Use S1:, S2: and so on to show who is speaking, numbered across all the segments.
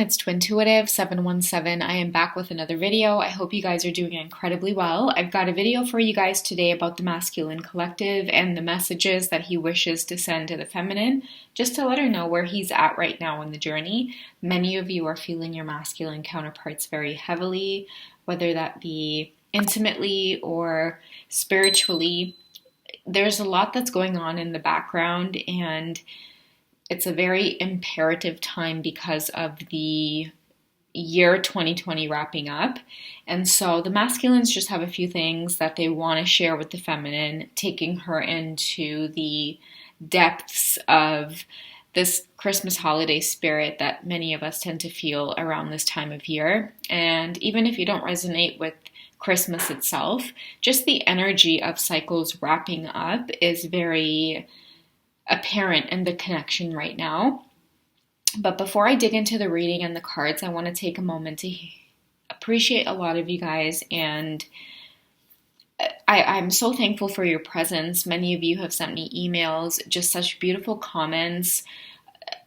S1: it's Twintuitive717. I am back with another video. I hope you guys are doing incredibly well. I've got a video for you guys today about the masculine collective and the messages that he wishes to send to the feminine, just to let her know where he's at right now in the journey. Many of you are feeling your masculine counterparts very heavily, whether that be intimately or spiritually. There's a lot that's going on in the background, and it's a very imperative time because of the year 2020 wrapping up. And so the masculines just have a few things that they want to share with the feminine, taking her into the depths of this Christmas holiday spirit that many of us tend to feel around this time of year. And even if you don't resonate with Christmas itself, just the energy of cycles wrapping up is very apparent in the connection right now. But before I dig into the reading and the cards, I want to take a moment to appreciate a lot of you guys, and I'm so thankful for your presence. Many of you have sent me emails, just such beautiful comments.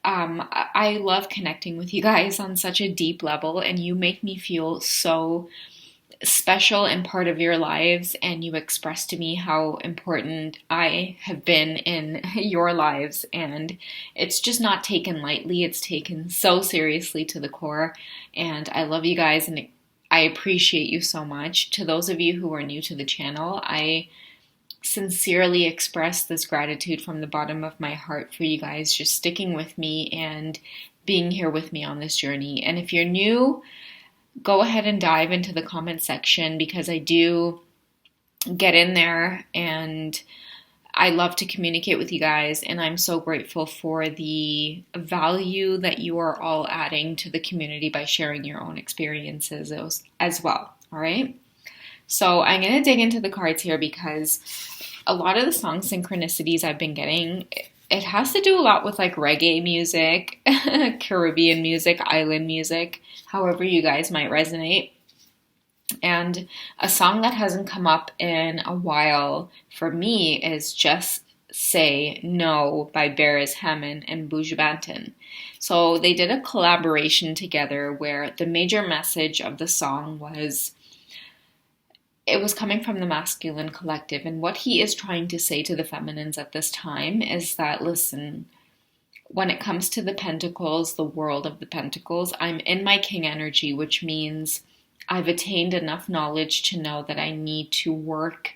S1: I love connecting with you guys on such a deep level, and you make me feel so special and part of your lives, and you express to me how important I have been in your lives, and it's just not taken lightly. It's taken so seriously to the core, and I love you guys and I appreciate you so much. To those of you who are new to the channel, I sincerely express this gratitude from the bottom of my heart for you guys just sticking with me and being here with me on this journey. And if you're new, go ahead and dive into the comment section, because I do get in there and I love to communicate with you guys, and I'm so grateful for the value that you are all adding to the community by sharing your own experiences as well. All right, so I'm going to dig into the cards here, because a lot of the song synchronicities I've been getting, it has to do a lot with like reggae music, Caribbean music, island music, however you guys might resonate. And a song that hasn't come up in a while for me is Just Say No by Beres Hammond and Buju Banton. So they did a collaboration together where the major message of the song was, it was coming from the masculine collective, and what he is trying to say to the feminines at this time is that, listen, when it comes to the pentacles, the world of the pentacles, I'm in my king energy, which means I've attained enough knowledge to know that I need to work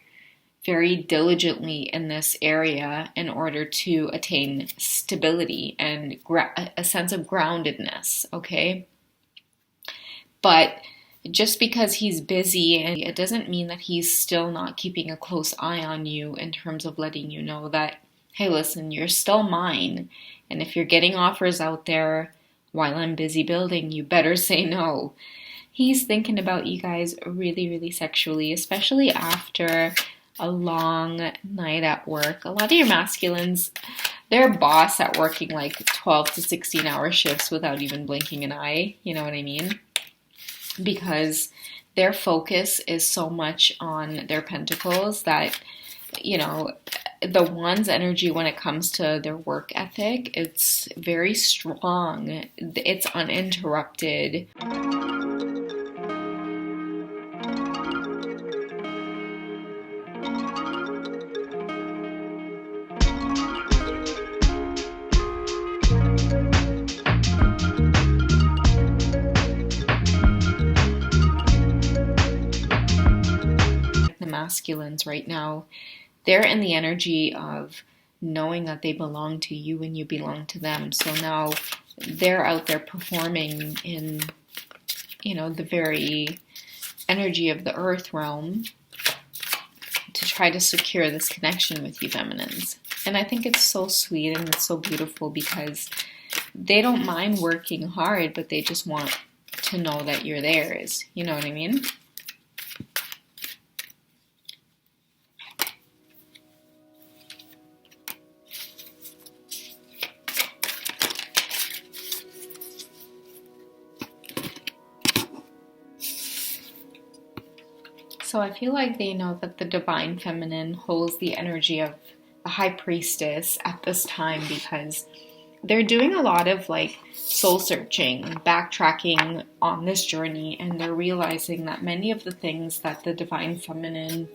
S1: very diligently in this area in order to attain stability and a sense of groundedness, okay? But just because he's busy, and it doesn't mean that he's still not keeping a close eye on you in terms of letting you know that, hey, listen, you're still mine. And if you're getting offers out there while I'm busy building, you better say no. He's thinking about you guys really, really sexually, especially after a long night at work. A lot of your masculines, they're boss at working like 12 to 16 hour shifts without even blinking an eye. You know what I mean? Because their focus is so much on their pentacles that, you know, the one's energy when it comes to their work ethic, it's very strong. It's uninterrupted. Masculines right now, they're in the energy of knowing that they belong to you and you belong to them. So now they're out there performing in, you know, the very energy of the earth realm to try to secure this connection with you feminines. And I think it's so sweet and it's so beautiful, because they don't mind working hard, but they just want to know that you're theirs. You know what I mean? So I feel like they know that the divine feminine holds the energy of the high priestess at this time, because they're doing a lot of like soul searching, backtracking on this journey, and they're realizing that many of the things that the divine feminine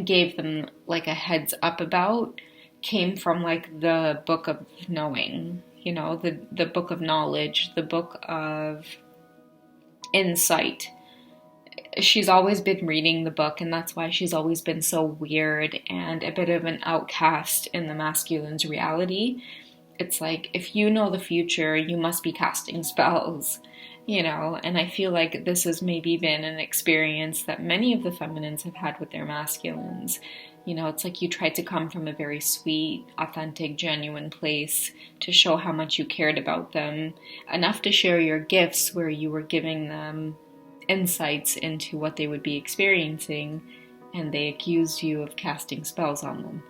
S1: gave them like a heads up about came from like the book of knowing, you know, the book of knowledge, the book of insight. She's always been reading the book, and that's why she's always been so weird and a bit of an outcast in the masculine's reality. It's like, if you know the future, you must be casting spells, you know, and I feel like this has maybe been an experience that many of the feminines have had with their masculines. You know, it's like you tried to come from a very sweet, authentic, genuine place to show how much you cared about them, enough to share your gifts where you were giving them insights into what they would be experiencing, and they accused you of casting spells on them.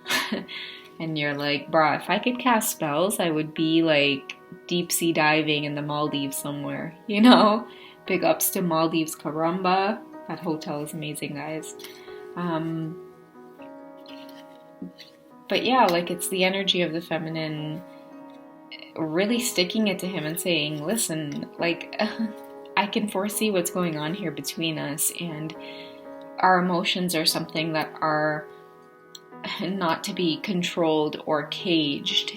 S1: And you're like, bruh, if I could cast spells, I would be like deep sea diving in the Maldives somewhere, you know? Big ups to Maldives Caramba. That hotel is amazing, guys. But yeah, like, it's the energy of the feminine really sticking it to him and saying, listen, like, I can foresee what's going on here between us, and our emotions are something that are not to be controlled or caged.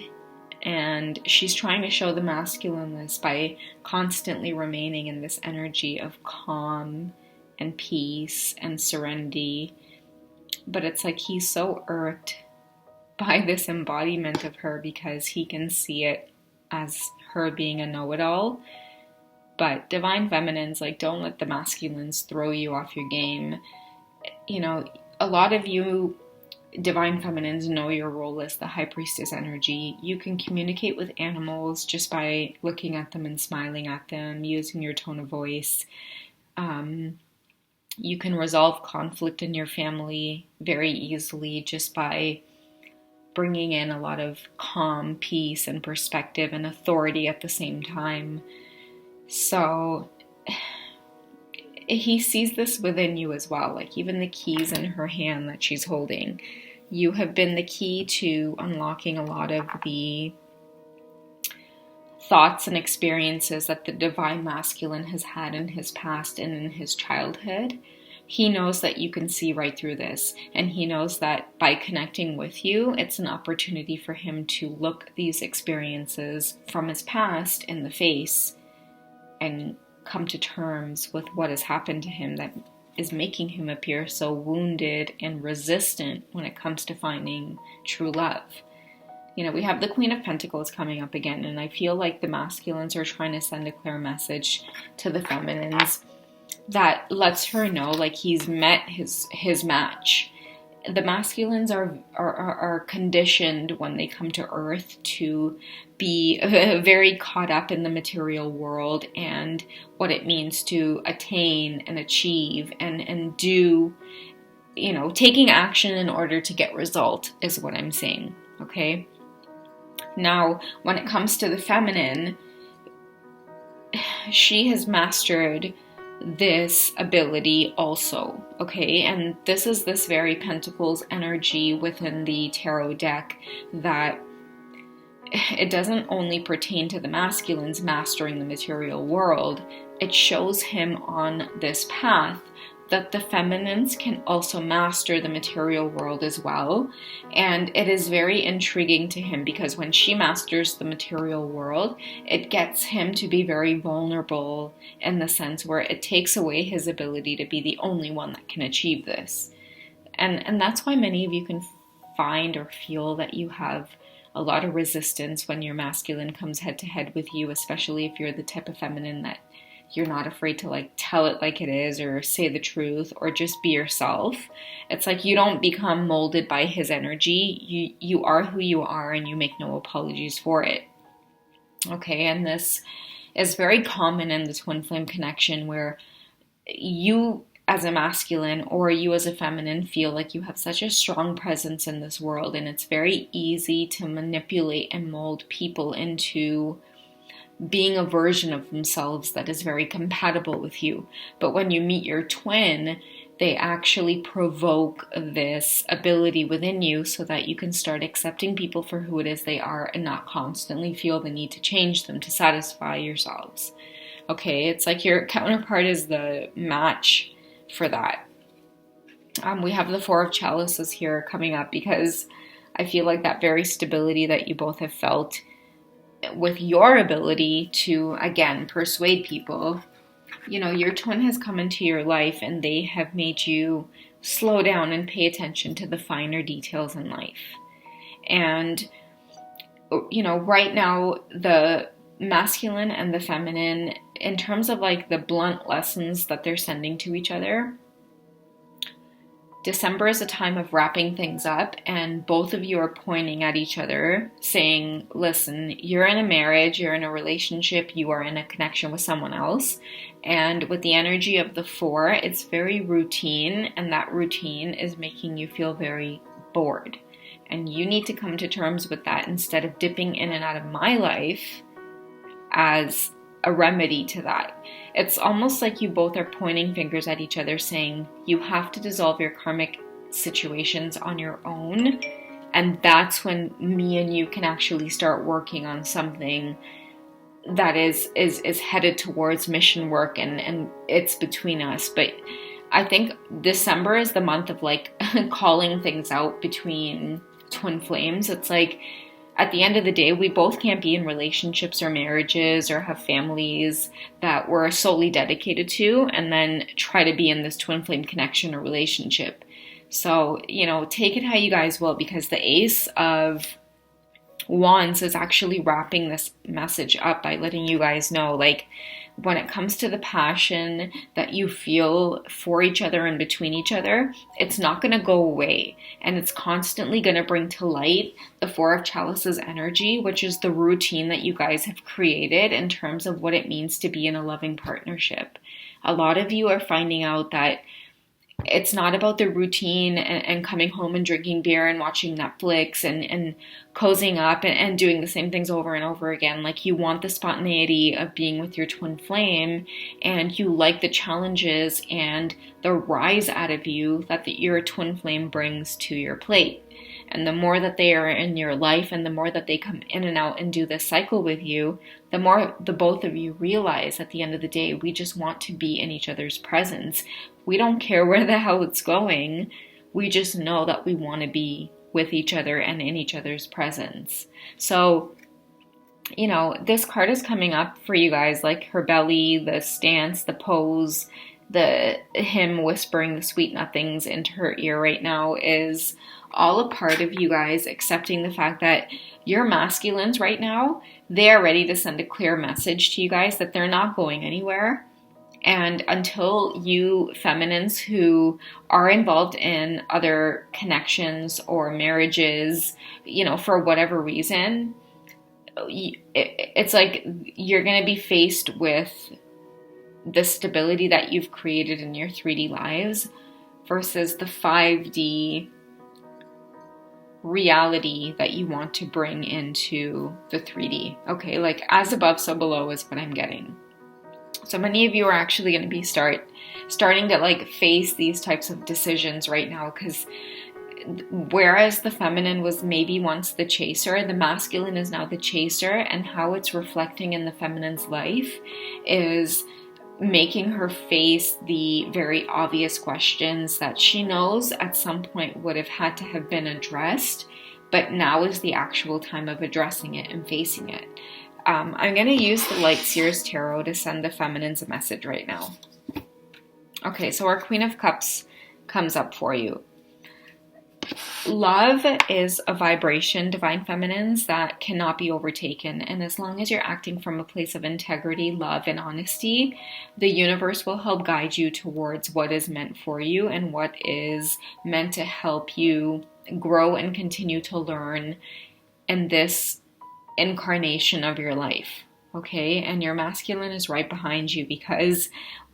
S1: And she's trying to show the masculine this by constantly remaining in this energy of calm and peace and serenity. But it's like he's so irked by this embodiment of her because he can see it as her being a know-it-all. But divine feminines, like, don't let the masculines throw you off your game. You know, a lot of you divine feminines know your role as the high priestess energy. You can communicate with animals just by looking at them and smiling at them, using your tone of voice. You can resolve conflict in your family very easily just by bringing in a lot of calm, peace, and perspective and authority at the same time. So he sees this within you as well, like even the keys in her hand that she's holding. You have been the key to unlocking a lot of the thoughts and experiences that the divine masculine has had in his past and in his childhood. He knows that you can see right through this, and he knows that by connecting with you, it's an opportunity for him to look these experiences from his past in the face and come to terms with what has happened to him that is making him appear so wounded and resistant when it comes to finding true love. You know, we have the Queen of Pentacles coming up again, and I feel like the masculines are trying to send a clear message to the feminines that lets her know, like, he's met his match. The masculines are conditioned when they come to Earth to be very caught up in the material world and what it means to attain and achieve and do, you know, taking action in order to get result is what I'm saying, okay? Now, when it comes to the feminine, she has mastered this ability also, okay? And this is this very Pentacles energy within the tarot deck, that it doesn't only pertain to the masculines mastering the material world. It shows him on this path that the feminines can also master the material world as well. And it is very intriguing to him because when she masters the material world, it gets him to be very vulnerable in the sense where it takes away his ability to be the only one that can achieve this. And that's why many of you can find or feel that you have a lot of resistance when your masculine comes head to head with you, especially if you're the type of feminine that you're not afraid to like tell it like it is or say the truth or just be yourself. It's like you don't become molded by his energy. You are who you are and you make no apologies for it. Okay, and this is very common in the twin flame connection where you as a masculine or you as a feminine feel like you have such a strong presence in this world, and it's very easy to manipulate and mold people into being a version of themselves that is very compatible with you. But when you meet your twin, they actually provoke this ability within you so that you can start accepting people for who it is they are and not constantly feel the need to change them to satisfy yourselves. Okay, it's like your counterpart is the match for that. We have the Four of Chalices here coming up because I feel like that very stability that you both have felt with your ability to, again, persuade people. You know, your twin has come into your life and they have made you slow down and pay attention to the finer details in life. And, you know, right now, the masculine and the feminine, in terms of like the blunt lessons that they're sending to each other, December is a time of wrapping things up, and both of you are pointing at each other saying, listen, you're in a marriage, you're in a relationship, you are in a connection with someone else. And with the energy of the Four, it's very routine, and that routine is making you feel very bored. And you need to come to terms with that instead of dipping in and out of my life as a remedy to that. It's almost like you both are pointing fingers at each other saying you have to dissolve your karmic situations on your own, and that's when me and you can actually start working on something that is headed towards mission work, and it's between us. But I think December is the month of like calling things out between twin flames. It's like, at the end of the day, we both can't be in relationships or marriages or have families that we're solely dedicated to and then try to be in this twin flame connection or relationship. So, you know, take it how you guys will, because the Ace of Wands is actually wrapping this message up by letting you guys know, like, when it comes to the passion that you feel for each other and between each other, it's not going to go away. And it's constantly going to bring to light the Four of Chalices energy, which is the routine that you guys have created in terms of what it means to be in a loving partnership. A lot of you are finding out that it's not about the routine and coming home and drinking beer and watching Netflix and cozying up and doing the same things over and over again. Like, you want the spontaneity of being with your twin flame, and you like the challenges and the rise out of you that your twin flame brings to your plate. And the more that they are in your life and the more that they come in and out and do this cycle with you, the more the both of you realize at the end of the day, we just want to be in each other's presence. We don't care where the hell it's going. We just know that we want to be with each other and in each other's presence. So, you know, this card is coming up for you guys, like her belly, the stance, the pose, him whispering the sweet nothings into her ear right now is all a part of you guys accepting the fact that your masculines right now, they are ready to send a clear message to you guys that they're not going anywhere. And until you feminines who are involved in other connections or marriages, you know, for whatever reason, it's like you're going to be faced with the stability that you've created in your 3D lives versus the 5D reality that you want to bring into the 3D. Okay, like as above, so below is what I'm getting. So many of you are actually going to be starting to like face these types of decisions right now, because whereas the feminine was maybe once the chaser, the masculine is now the chaser, and how it's reflecting in the feminine's life is making her face the very obvious questions that she knows at some point would have had to have been addressed, but now is the actual time of addressing it and facing it. I'm going to use the Light Seers Tarot to send the feminines a message right now. Okay, so our Queen of Cups comes up for you. Love is a vibration, divine feminines, that cannot be overtaken. And as long as you're acting from a place of integrity, love, and honesty, the universe will help guide you towards what is meant for you and what is meant to help you grow and continue to learn in this incarnation of your life. Okay, and your masculine is right behind you, because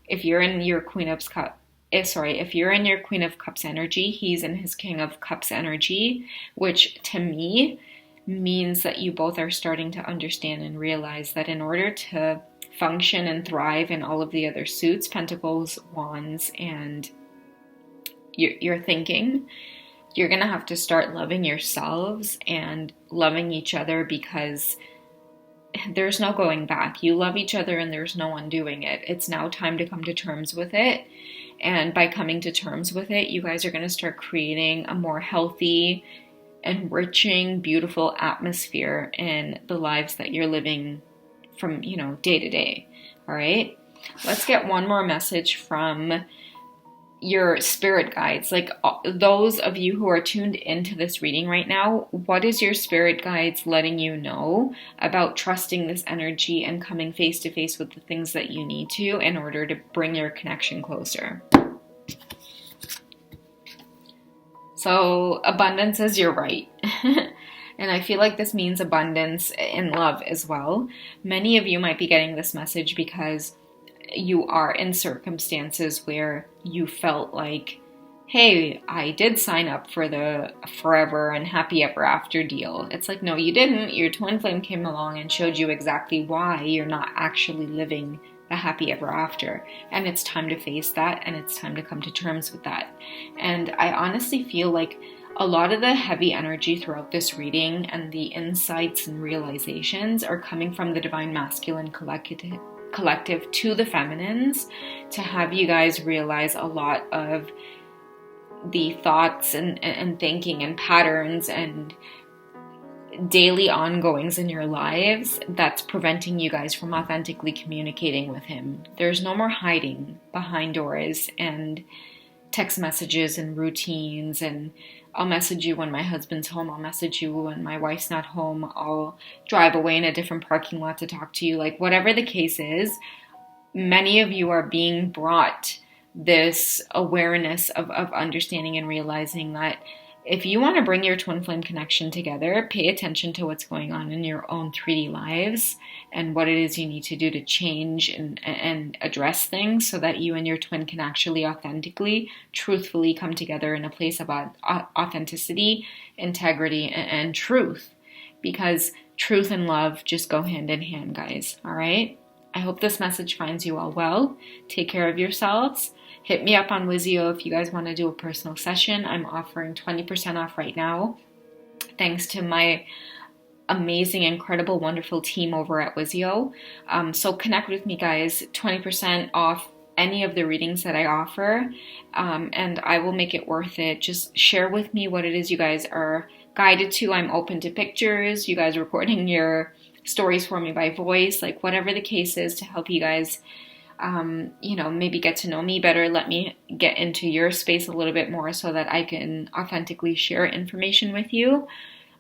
S1: if you're in your Queen of Cups, if you're in your Queen of Cups energy, he's in his King of Cups energy, which to me means that you both are starting to understand and realize that in order to function and thrive in all of the other suits, Pentacles, Wands, and you're thinking. You're going to have to start loving yourselves and loving each other, because there's no going back. You love each other and there's no undoing it. It's now time to come to terms with it. And by coming to terms with it, you guys are going to start creating a more healthy, enriching, beautiful atmosphere in the lives that you're living from, day to day. All right. Let's get one more message from your spirit guides. Like, those of you who are tuned into this reading right now, what is your spirit guides letting you know about trusting this energy and coming face to face with the things that you need to in order to bring your connection closer? So abundance is you're right. And I feel like this means abundance in love as well. Many of you might be getting this message because you are in circumstances where you felt like, hey, I did sign up for the forever and happy ever after deal. It's like, no, you didn't. Your twin flame came along and showed you exactly why you're not actually living the happy ever after. And it's time to face that, and it's time to come to terms with that. And I honestly feel like a lot of the heavy energy throughout this reading and the insights and realizations are coming from the Divine Masculine collective to the feminines, to have you guys realize a lot of the thoughts and thinking and patterns and daily ongoings in your lives that's preventing you guys from authentically communicating with him. There's no more hiding behind doors and text messages and routines and I'll message you when my husband's home, I'll message you when my wife's not home, I'll drive away in a different parking lot to talk to you. Like, whatever the case is, many of you are being brought this awareness of understanding and realizing that if you want to bring your twin flame connection together, pay attention to what's going on in your own 3D lives and what it is you need to do to change and address things so that you and your twin can actually authentically, truthfully come together in a place of authenticity, integrity, and truth. Because truth and love just go hand in hand, guys. All right? I hope this message finds you all well. Take care of yourselves. Hit me up on Wizio if you guys want to do a personal session. I'm offering 20% off right now, thanks to my amazing, incredible, wonderful team over at Wizio. So connect with me, guys. 20% off any of the readings that I offer, and I will make it worth it. Just share with me what it is you guys are guided to. I'm open to pictures, you guys recording your stories for me by voice, like whatever the case is, to help you guys maybe get to know me better. Let me get into your space a little bit more so that I can authentically share information with you.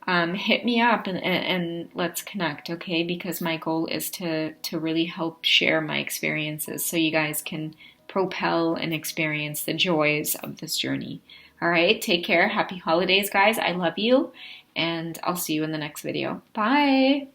S1: Hit me up and let's connect, okay? Because my goal is to really help share my experiences so you guys can propel and experience the joys of this journey. All right, take care. Happy holidays, guys. I love you, and I'll see you in the next video. Bye.